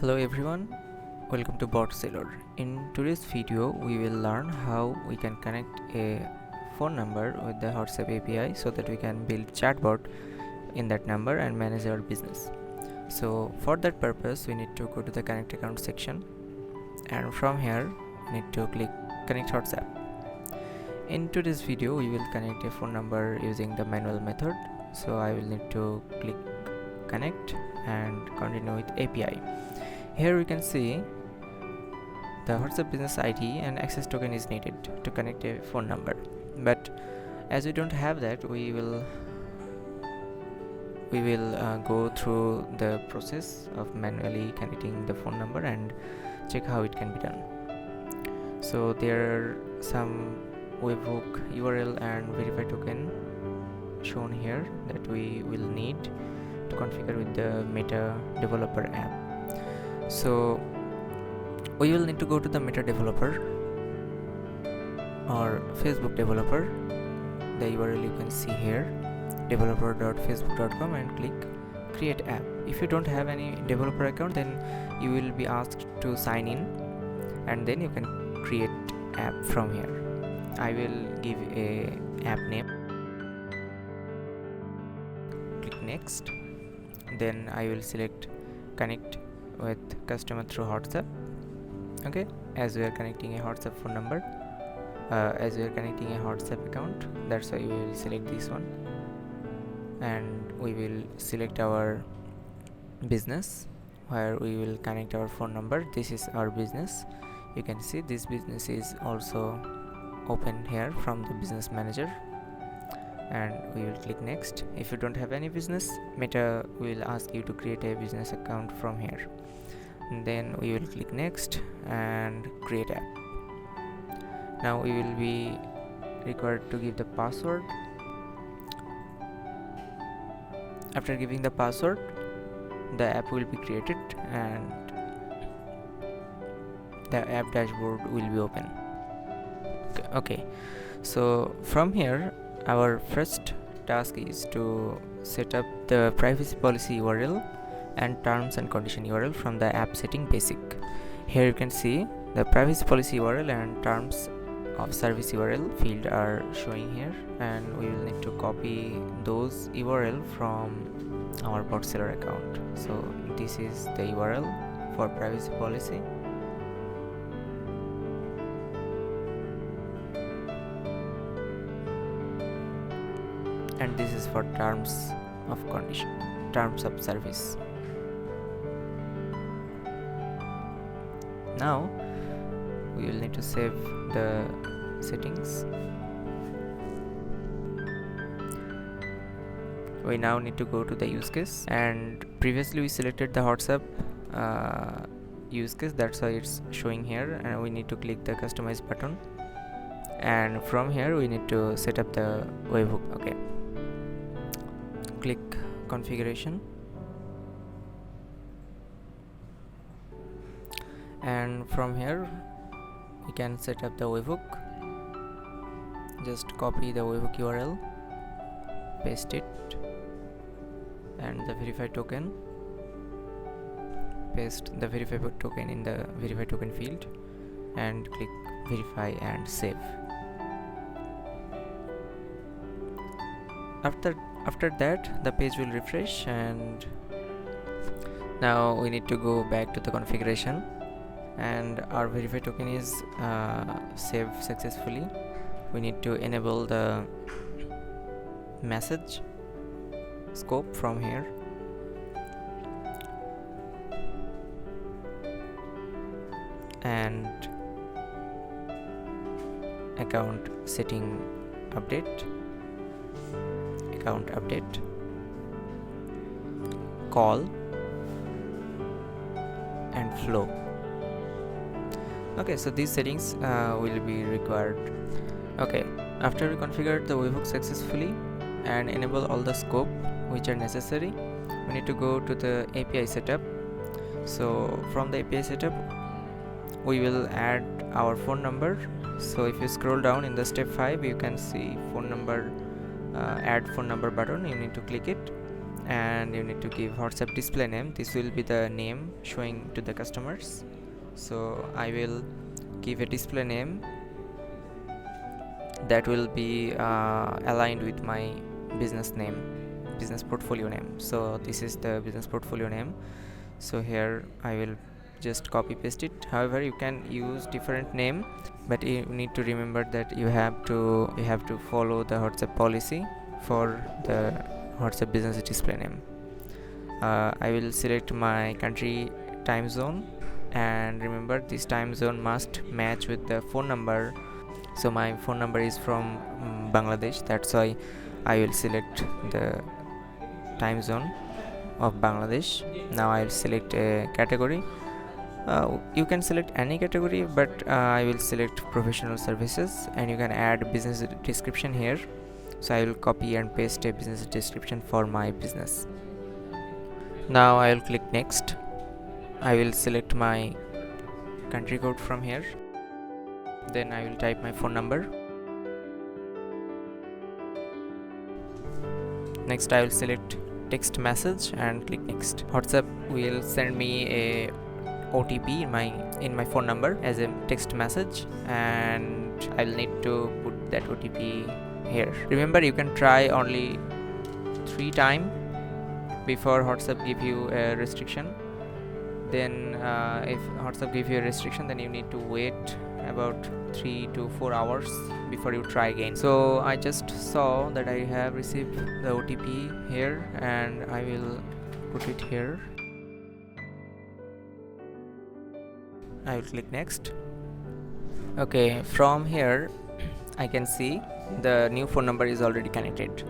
Hello everyone, welcome to BotSailor. In today's video, we will learn how we can connect a phone number with the WhatsApp API so that we can build chatbot in that number and manage our business. So for that purpose, we need to go to the connect account section, and from here we need to click connect WhatsApp. In today's video, we will connect a phone number using the manual method. So I will need to click connect and continue with API. Here we can see the WhatsApp business ID and access token is needed to connect a phone number, but as we don't have that, we will go through the process of manually connecting the phone number and check how it can be done. So there are some webhook URL and verify token shown here that we will need to configure with the Meta developer app. So we will need to go to the Meta developer or Facebook developer. The URL you can see here, developer.facebook.com, and click create app. If you don't have any developer account, then you will be asked to sign in, and then you can create app from here. I will give a app name, click next, then I will select connect with customer through WhatsApp. Okay, as we are connecting a WhatsApp phone number, as we are connecting a WhatsApp account, that's why we will select this one, and we will select our business where we will connect our phone number. This is our business. You can see this business is also open here from the business manager, and we will click next. If you don't have any business, Meta will ask you to create a business account from here. And then we will click next and create app. Now we will be required to give the password. After giving the password, the app will be created and the app dashboard will be open. Okay, so from here our first task is to set up the privacy policy URL and terms and condition URL from the app setting basic. Here you can see the privacy policy URL and terms of service URL field are showing here, and we will need to copy those URL from our BotSailor account. So this is the URL for privacy policy, and this is for terms of condition, terms of service. Now we will need to save the settings. We now need to go to the use case, and previously we selected the WhatsApp use case, that's why it's showing here, and we need to click the customize button, and from here we need to set up the webhook. Okay, click configuration, and from here we can set up the webhook. Just copy the webhook URL, paste it, and the verify token, paste the verify token in the verify token field, and click verify and save. After that, the page will refresh, and now we need to go back to the configuration, and our verify token is saved successfully. We need to enable the message scope from here, and account setting update, account update, call, and flow. Okay, so these settings will be required. Okay, after we configure the webhook successfully and enable all the scope which are necessary, we need to go to the API setup. So from the API setup, we will add our phone number. So if you scroll down in the step 5, you can see phone number, add phone number button. You need to click it, and you need to give WhatsApp display name. This will be the name showing to the customers. So I will give a display name that will be aligned with my business name, business portfolio name. So this is the business portfolio name. So here I will just copy paste it. However, you can use different name, but you need to remember that you have to follow the WhatsApp policy for the WhatsApp business display name. I will select my country time zone, and remember this time zone must match with the phone number. So my phone number is from Bangladesh, that's why I will select the time zone of Bangladesh. Now I will select a category. You can select any category, but I will select professional services, and you can add business description here. So I will copy and paste a business description for my business. Now I will click next. I will select my country code from here. Then I will type my phone number. Next I will select text message and click next. WhatsApp will send me a OTP in my phone number as a text message, and I'll need to put that OTP here. Remember, you can try only 3 times before WhatsApp give you a restriction. Then if WhatsApp give you a restriction, then you need to wait about 3 to 4 hours before you try again. So I just saw that I have received the OTP here, and I will put it here. I will click next. Okay, from here I can see the new phone number is already connected.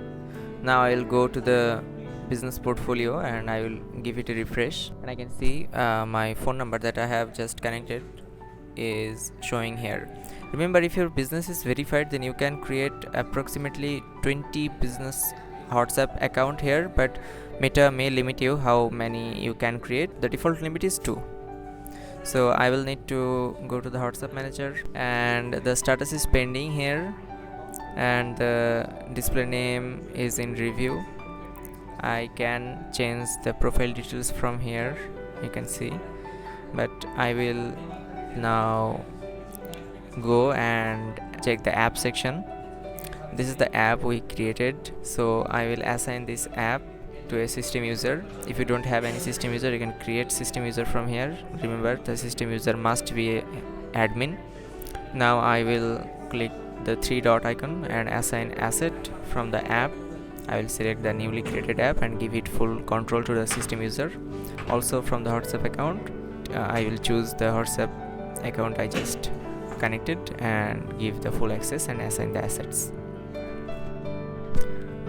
Now I will go to the business portfolio and I will give it a refresh, and I can see my phone number that I have just connected is showing here. Remember, if your business is verified, then you can create approximately 20 business WhatsApp account here, but Meta may limit you how many you can create. The default limit is 2. So I will need to go to the WhatsApp manager, and the status is pending here, and the display name is in review. I can change the profile details from here, you can see, but I will now go and check the app section. This is the app we created, so I will assign this app to a system user. If you don't have any system user, you can create system user from here. Remember, the system user must be a admin. Now I will click the 3 dot icon and assign asset from the app. I will select the newly created app and give it full control to the system user. Also from the WhatsApp account, I will choose the WhatsApp account I just connected and give the full access and assign the assets.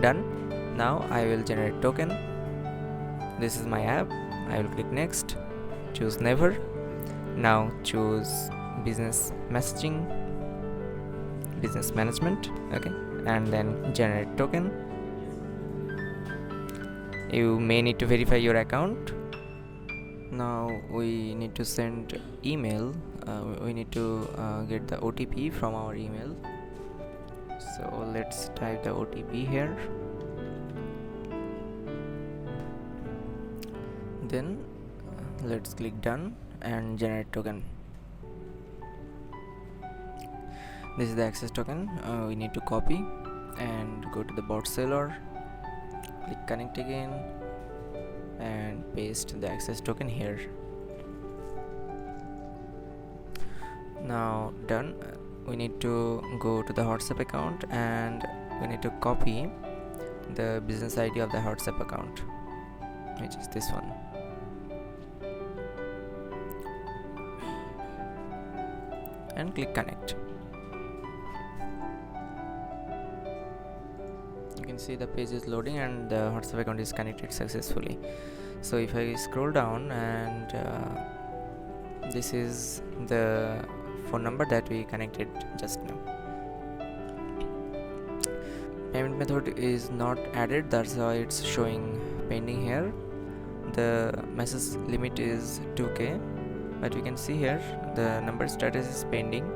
Done. Now I will generate token. This is my app. I will click next, choose never. Now choose business messaging, business management, okay, and then generate token. You may need to verify your account. Now we need to send email. We need to get the OTP from our email. So let's type the OTP here. Then let's click done and generate token. This is the access token. We need to copy and go to the BotSailor, click connect again and paste the access token here. Now done. We need to go to the WhatsApp account and we need to copy the business ID of the WhatsApp account, which is this one. And click connect. You can see the page is loading and the WhatsApp account is connected successfully. So if I scroll down, and this is the phone number that we connected just now. Payment method is not added, that's why it's showing pending here. The message limit is 2k, but we can see here the number status is pending,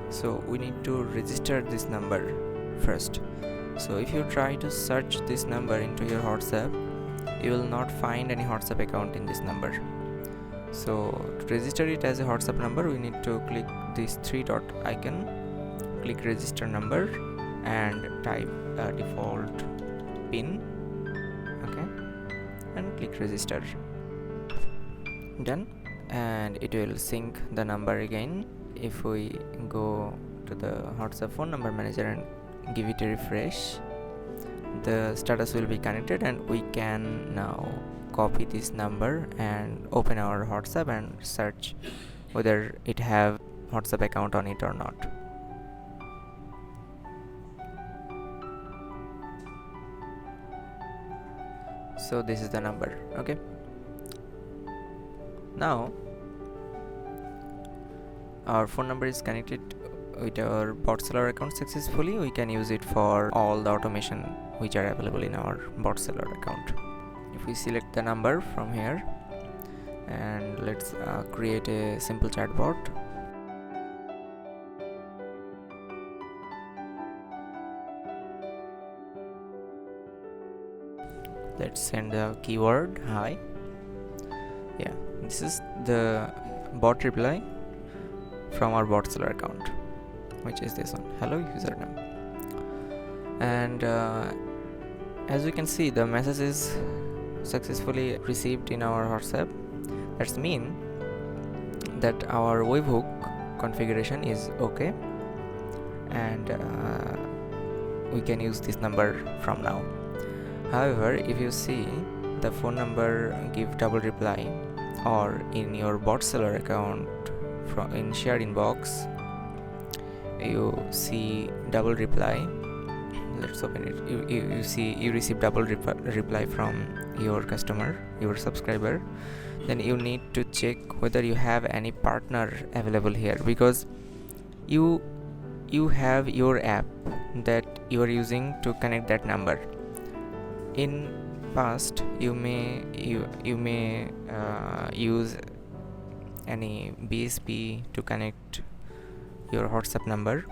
so we need to register this number first. So if you try to search this number into your WhatsApp, you will not find any WhatsApp account in this number. So to register it as a WhatsApp number, we need to click this 3 dot icon, click register number, and type default PIN. Okay, and click register. Done. And it will sync the number again. If we go to the WhatsApp phone number manager and give it a refresh, the status will be connected, and we can now copy this number and open our WhatsApp and search whether it have WhatsApp account on it or not. So this is the number. Okay, now our phone number is connected with our BotSailor account successfully. We can use it for all the automation which are available in our BotSailor account. If we select the number from here, and let's create a simple chatbot. Let's send the keyword hi. Yeah, this is the bot reply from our BotSailor account, which is this one, hello username. And as you can see, the message is successfully received in our WhatsApp. That's mean that our webhook configuration is okay, and we can use this number from now. However, if you see the phone number give double reply, or in your BotSailor account in shared inbox you see double reply, let's open it. You see you receive double reply from your customer, your subscriber, then you need to check whether you have any partner available here, because you have your app that you are using to connect that number. In past you may use any BSP to connect your WhatsApp number.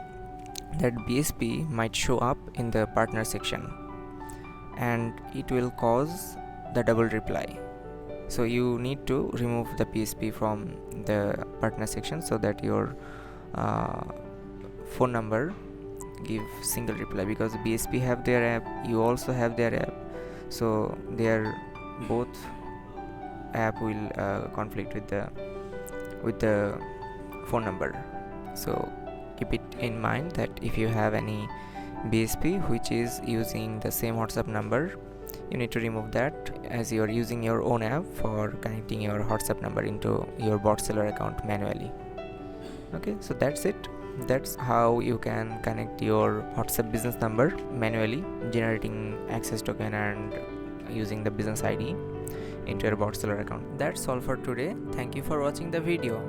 That BSP might show up in the partner section, and it will cause the double reply. So you need to remove the BSP from the partner section so that your phone number give single reply, because BSP have their app, you also have their app, so their both app will conflict with the phone number. So keep it in mind that if you have any BSP which is using the same WhatsApp number, you need to remove that, as you are using your own app for connecting your WhatsApp number into your BotSailor account manually. Okay, so that's it. That's how you can connect your WhatsApp business number manually, generating access token and using the business ID into your BotSailor account. That's all for today. Thank you for watching the video.